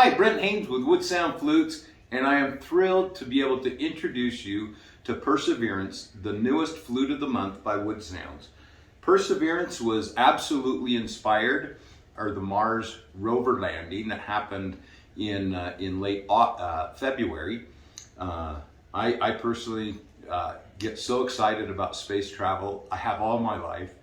Hi, Brent Haynes with Wood Sound Flutes, and I am thrilled to be able to introduce you to Perseverance, the newest flute of the month by Wood Sounds. Perseverance was absolutely inspired, or the Mars rover landing that happened in late February. I personally get so excited about space travel. I have all my life.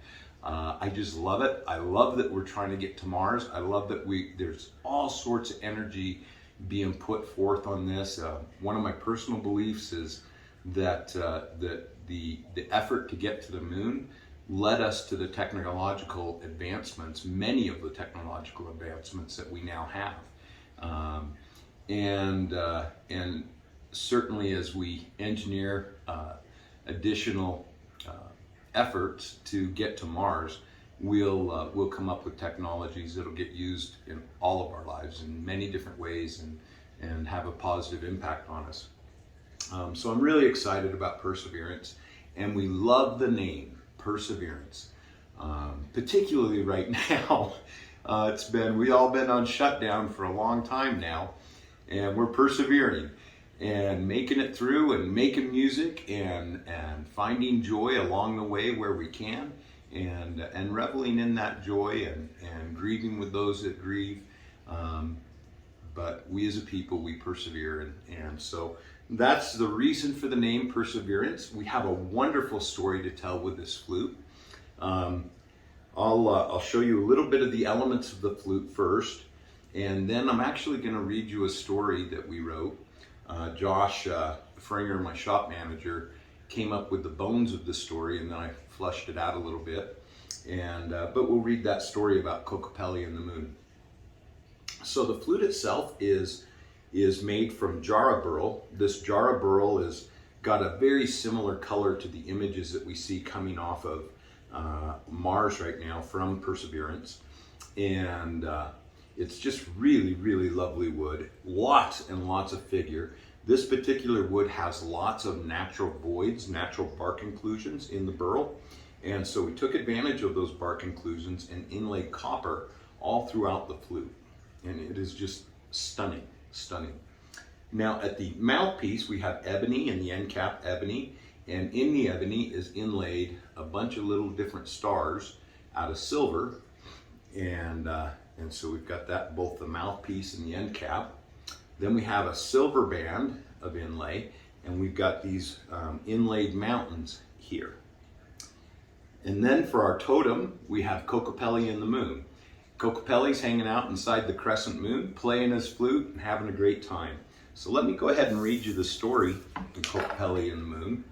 I just love it. I love that we're trying to get to Mars. I love that there's all sorts of energy being put forth on this. One of my personal beliefs is that the effort to get to the moon led us to the technological advancements, many of the technological advancements that we now have. And certainly as we engineer additional efforts to get to Mars, we'll come up with technologies that'll get used in all of our lives in many different ways and have a positive impact on us. So I'm really excited about Perseverance, and we love the name Perseverance, particularly right now. We've all been on shutdown for a long time now, and we're persevering and making it through and making music and finding joy along the way where we can, and reveling in that joy and grieving with those that grieve. But we as a people, we persevere, and so that's the reason for the name Perseverance. We have a wonderful story to tell with this flute. I'll show you a little bit of the elements of the flute first, and then I'm actually going to read you a story that we wrote. Josh Fringer, my shop manager, came up with the bones of the story, and then I fleshed it out a little bit. But we'll read that story about Kokopelli and the moon. So the flute itself is made from jarrah burl. This jarrah burl is got a very similar color to the images that we see coming off of Mars right now from Perseverance, and it's just really, really lovely wood. Lots and lots of figure. This particular wood has lots of natural voids, natural bark inclusions in the burl. And so we took advantage of those bark inclusions and inlaid copper all throughout the flute. And it is just stunning, stunning. Now at the mouthpiece, we have ebony and the end cap ebony. And in the ebony is inlaid a bunch of little different stars out of silver. And so we've got that, both the mouthpiece and the end cap. Then we have a silver band of inlay, and we've got these inlaid mountains here. And then for our totem, we have Kokopelli and the moon. Kokopelli's hanging out inside the crescent moon, playing his flute and having a great time. So let me go ahead and read you the story of Kokopelli and the moon.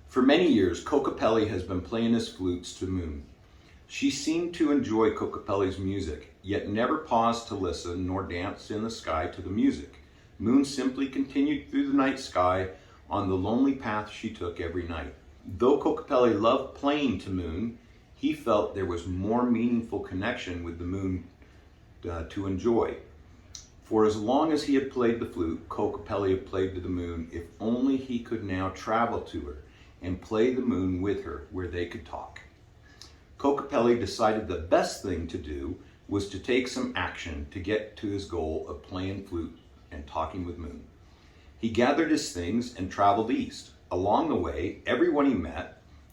For many years, Kokopelli has been playing his flutes to moon. She seemed to enjoy Kokopelli's music, yet never paused to listen nor danced in the sky to the music. Moon simply continued through the night sky on the lonely path she took every night. Though Kokopelli loved playing to Moon, he felt there was more meaningful connection with the moon to enjoy. For as long as he had played the flute, Kokopelli had played to the moon, if only he could now travel to her and play the moon with her where they could talk. Kokopelli decided the best thing to do was to take some action to get to his goal of playing flute and talking with Moon. He gathered his things and traveled east. Along the way, everyone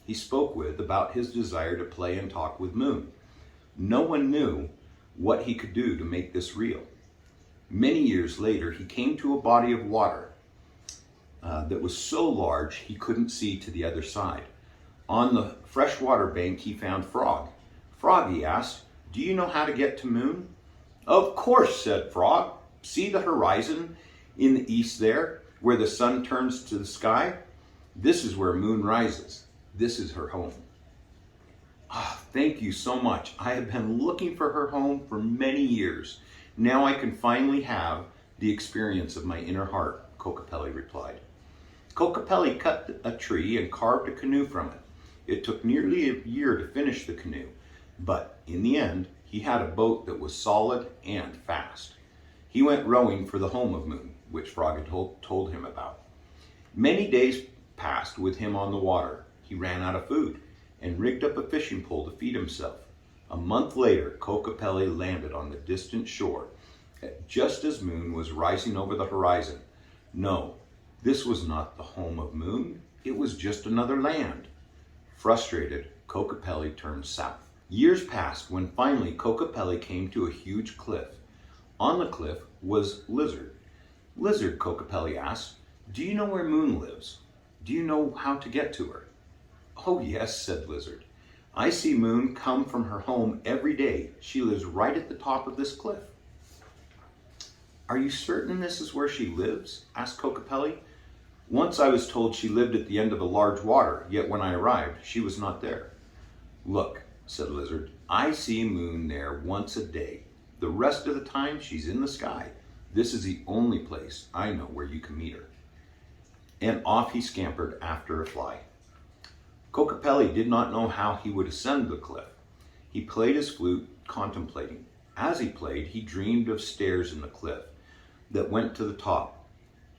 he spoke with about his desire to play and talk with Moon. No one knew what he could do to make this real. Many years later, he came to a body of water that was so large he couldn't see to the other side. On the freshwater bank, he found Frog. Frog, he asked, "Do you know how to get to Moon?" "Of course," said Frog. "See the horizon in the east there, where the sun turns to the sky? This is where Moon rises. This is her home." Thank you so much. I have been looking for her home for many years. Now I can finally have the experience of my inner heart, Kokopelli replied. Kokopelli cut a tree and carved a canoe from it. It took nearly a year to finish the canoe, but in the end, he had a boat that was solid and fast. He went rowing for the home of Moon, which Frog had told him about. Many days passed with him on the water. He ran out of food and rigged up a fishing pole to feed himself. A month later, Kokopelli landed on the distant shore just as Moon was rising over the horizon. No, this was not the home of Moon. It was just another land. Frustrated, Kokopelli turned south. Years passed when finally Kokopelli came to a huge cliff. On the cliff was Lizard. Lizard, Kokopelli asked, do you know where Moon lives? Do you know how to get to her? Oh yes, said Lizard. I see Moon come from her home every day. She lives right at the top of this cliff. Are you certain this is where she lives? Asked Kokopelli. Once I was told she lived at the end of a large water, yet when I arrived, she was not there. Look, said Lizard, I see Moon there once a day. The rest of the time, she's in the sky. This is the only place I know where you can meet her. And off he scampered after a fly. Kokopelli did not know how he would ascend the cliff. He played his flute, contemplating. As he played, he dreamed of stairs in the cliff that went to the top.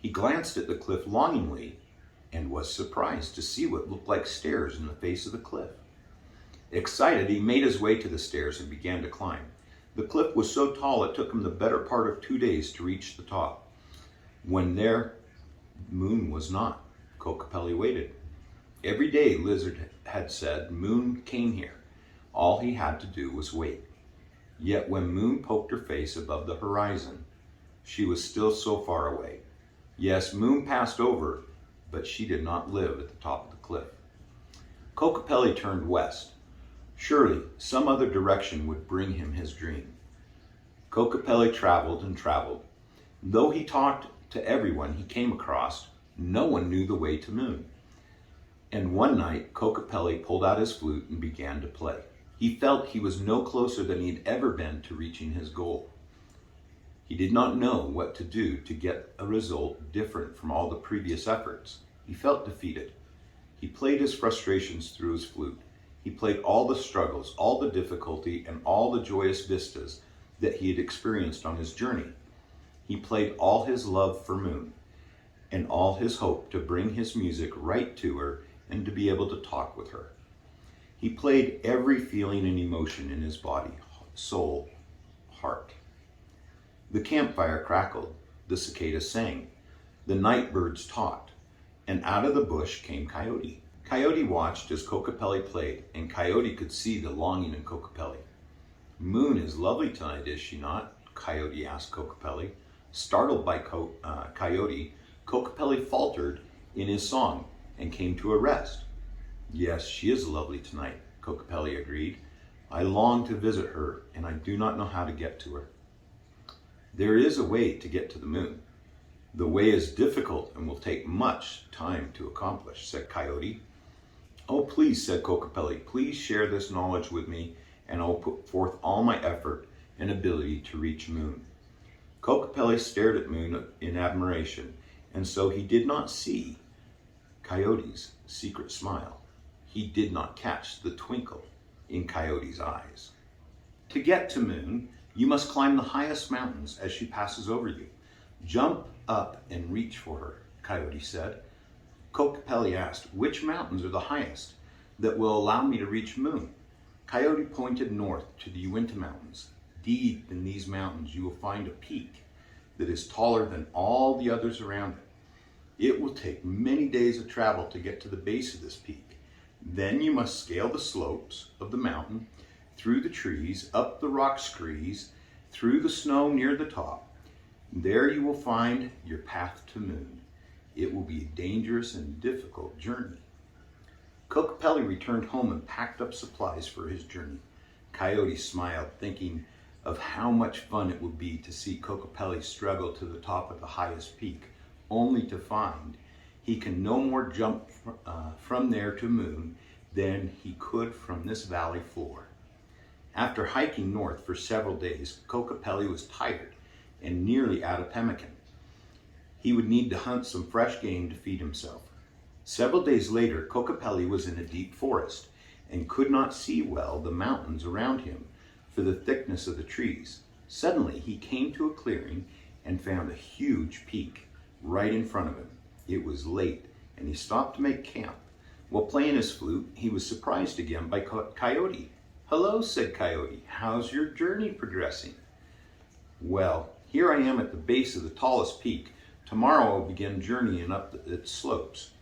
He glanced at the cliff longingly and was surprised to see what looked like stairs in the face of the cliff. Excited, he made his way to the stairs and began to climb. The cliff was so tall it took him the better part of 2 days to reach the top. When there, Moon was not. Kokopelli waited. Every day, Lizard had said, Moon came here. All he had to do was wait. Yet when Moon poked her face above the horizon, she was still so far away. Yes, Moon passed over, but she did not live at the top of the cliff. Kokopelli turned west. Surely some other direction would bring him his dream. Kokopelli traveled and traveled. Though he talked to everyone he came across, no one knew the way to Moon. And one night, Kokopelli pulled out his flute and began to play. He felt he was no closer than he had ever been to reaching his goal. He did not know what to do to get a result different from all the previous efforts. He felt defeated. He played his frustrations through his flute. He played all the struggles, all the difficulty, and all the joyous vistas that he had experienced on his journey. He played all his love for Moon and all his hope to bring his music right to her and to be able to talk with her. He played every feeling and emotion in his body, soul, heart. The campfire crackled, the cicadas sang, the night birds talked, and out of the bush came Coyote. Coyote watched as Kokopelli played, and Coyote could see the longing in Kokopelli. Moon is lovely tonight, is she not? Coyote asked Kokopelli. Startled by Coyote, Kokopelli faltered in his song and came to a rest. Yes, she is lovely tonight, Kokopelli agreed. I long to visit her, and I do not know how to get to her. There is a way to get to the Moon. The way is difficult and will take much time to accomplish, said Coyote. Oh, please, said Kokopelli, please share this knowledge with me, and I will put forth all my effort and ability to reach Moon. Kokopelli stared at Moon in admiration, and so he did not see Coyote's secret smile. He did not catch the twinkle in Coyote's eyes. To get to Moon, you must climb the highest mountains as she passes over you. Jump up and reach for her, Coyote said. Kokopelli asked, which mountains are the highest that will allow me to reach Moon? Coyote pointed north to the Uinta Mountains. Deep in these mountains you will find a peak that is taller than all the others around it. It will take many days of travel to get to the base of this peak. Then you must scale the slopes of the mountain, through the trees, up the rock screes, through the snow near the top. There you will find your path to Moon. It will be a dangerous and difficult journey. Kokopelli returned home and packed up supplies for his journey. Coyote smiled, thinking of how much fun it would be to see Kokopelli struggle to the top of the highest peak, only to find he can no more jump from there to Moon than he could from this valley floor. After hiking north for several days, Kokopelli was tired and nearly out of pemmican. He would need to hunt some fresh game to feed himself. Several days later, Kokopelli was in a deep forest and could not see well the mountains around him for the thickness of the trees. Suddenly, he came to a clearing and found a huge peak right in front of him. It was late, and he stopped to make camp. While playing his flute, he was surprised again by Coyote. Hello, said Coyote. How's your journey progressing? Well, Here I am at the base of the tallest peak. Tomorrow I'll begin journeying up its slopes.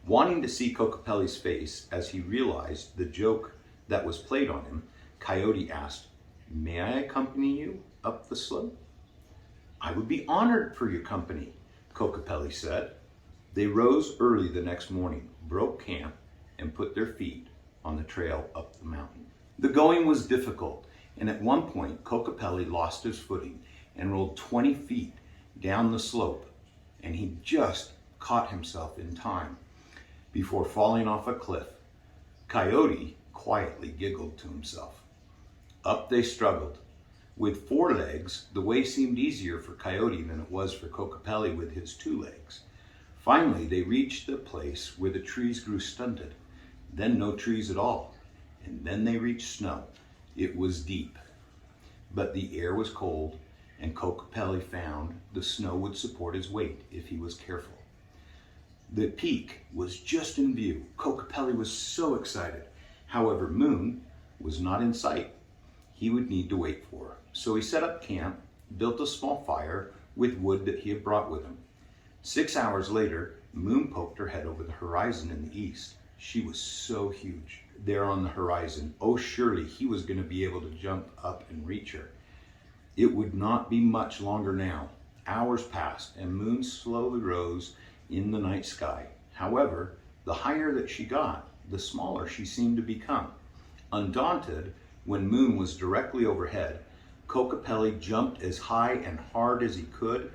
Wanting to see Kokopelli's face as he realized the joke that was played on him, Coyote asked, "May I accompany you up the slope?" "I would be honored for your company," Kokopelli said. They rose early the next morning, broke camp, and put their feet on the trail up the mountain. The going was difficult, and at one point Kokopelli lost his footing and rolled 20 feet down the slope, and he just caught himself in time before falling off a cliff. Coyote quietly giggled to himself. Up they struggled. With 4 legs, the way seemed easier for Coyote than it was for Kokopelli with his 2 legs. Finally, they reached the place where the trees grew stunted, then no trees at all, and then they reached snow. It was deep, but the air was cold, and Kokopelli found the snow would support his weight if he was careful. The peak was just in view. Kokopelli was so excited. However, Moon was not in sight. He would need to wait for her. So he set up camp, built a small fire with wood that he had brought with him. 6 hours later, Moon poked her head over the horizon in the east. She was so huge there on the horizon. Oh, surely he was going to be able to jump up and reach her. It would not be much longer now. Hours passed, and Moon slowly rose in the night sky. However, the higher that she got, the smaller she seemed to become. Undaunted, when Moon was directly overhead, Kokopelli jumped as high and hard as he could,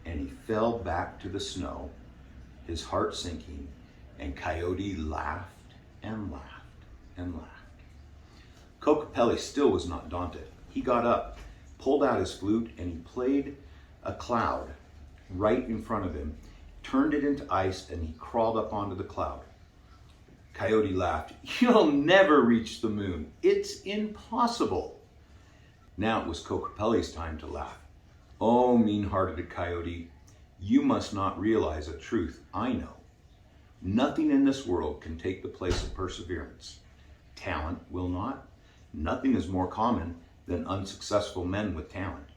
and he fell back to the snow, his heart sinking, and Coyote laughed and laughed and laughed. Kokopelli still was not daunted. He got up, pulled out his flute, and he played a cloud right in front of him, turned it into ice, and he crawled up onto the cloud. Coyote laughed. "You'll never reach the moon. It's impossible." Now it was Kokopelli's time to laugh. "Oh, mean-hearted Coyote, you must not realize a truth I know. Nothing in this world can take the place of perseverance. Talent will not. Nothing is more common than unsuccessful men with talent.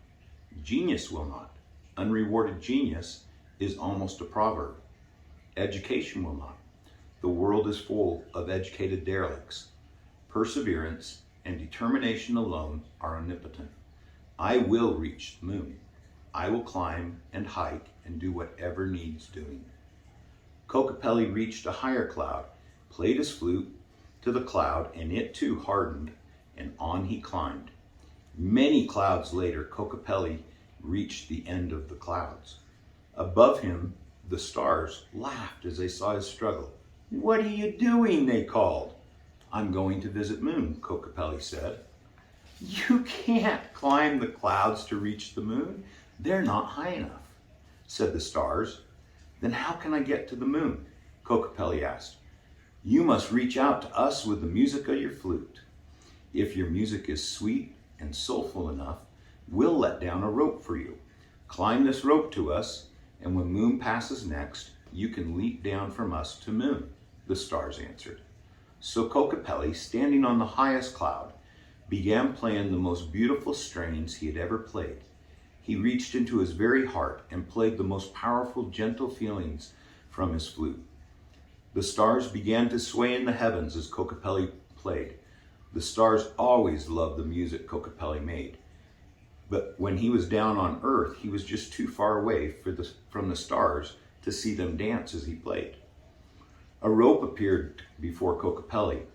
Genius will not. Unrewarded genius is almost a proverb. Education will not. The world is full of educated derelicts. Perseverance and determination alone are omnipotent. I will reach the moon. I will climb and hike and do whatever needs doing." Kokopelli reached a higher cloud, played his flute to the cloud, and it too hardened, and on he climbed. Many clouds later, Kokopelli reached the end of the clouds. Above him, the stars laughed as they saw his struggle. "What are you doing?" they called. "I'm going to visit Moon," Kokopelli said. "You can't climb the clouds to reach the moon. They're not high enough," said the stars. "Then how can I get to the moon?" Kokopelli asked. "You must reach out to us with the music of your flute. If your music is sweet and soulful enough, we'll let down a rope for you. Climb this rope to us, and when Moon passes next, you can leap down from us to Moon," the stars answered. So Kokopelli, standing on the highest cloud, began playing the most beautiful strains he had ever played. He reached into his very heart and played the most powerful, gentle feelings from his flute. The stars began to sway in the heavens as Kokopelli played. The stars always loved the music Kokopelli made. But when he was down on earth, he was just too far away from the stars to see them dance as he played. A rope appeared before Kokopelli,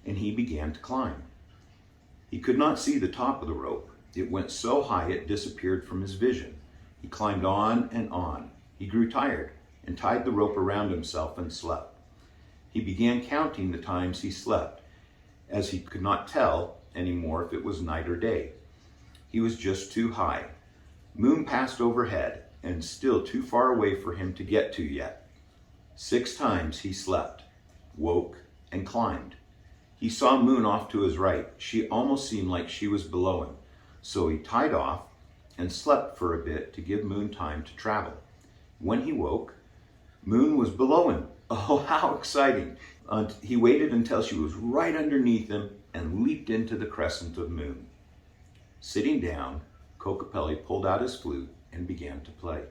and he began to climb. He could not see the top of the rope. It went so high it disappeared from his vision. He climbed on and on. He grew tired and tied the rope around himself and slept. He began counting the times he slept, as he could not tell anymore if it was night or day. He was just too high. Moon passed overhead and still too far away for him to get to yet. 6 times he slept, woke, and climbed. He saw Moon off to his right. She almost seemed like she was below him. So he tied off and slept for a bit to give Moon time to travel. When he woke, Moon was below him. Oh, how exciting! He waited until she was right underneath him and leaped into the crescent of Moon. Sitting down, Kokopelli pulled out his flute and began to play.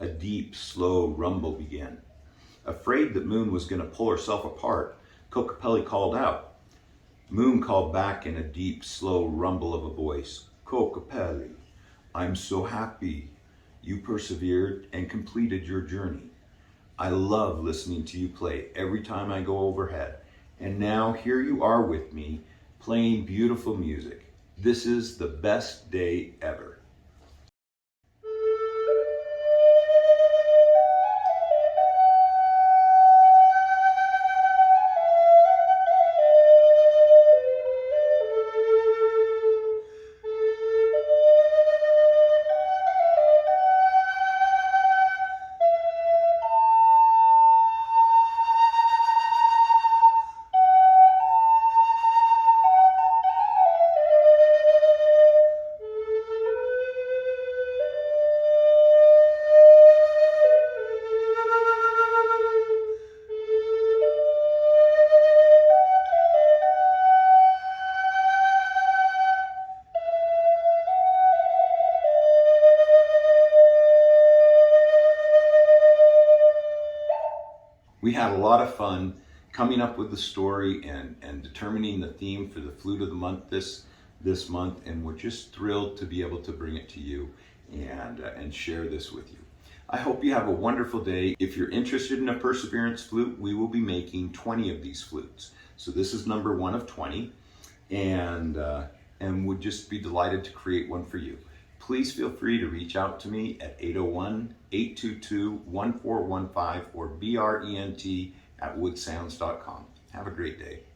A deep, slow rumble began. Afraid that Moon was going to pull herself apart, Kokopelli called out. Moon called back in a deep, slow rumble of a voice, Kokopelli, I'm so happy you persevered and completed your journey. I love listening to you play every time I go overhead. And now here you are with me, playing beautiful music. This is the best day ever. We had a lot of fun coming up with the story and determining the theme for the Flute of the Month this month, and we're just thrilled to be able to bring it to you and share this with you. I hope you have a wonderful day. If you're interested in a Perseverance flute, we will be making 20 of these flutes. So this is number 1 of 20, and would just be delighted to create one for you. Please feel free to reach out to me at 801-822-1415 or brent@woodsounds.com. Have a great day.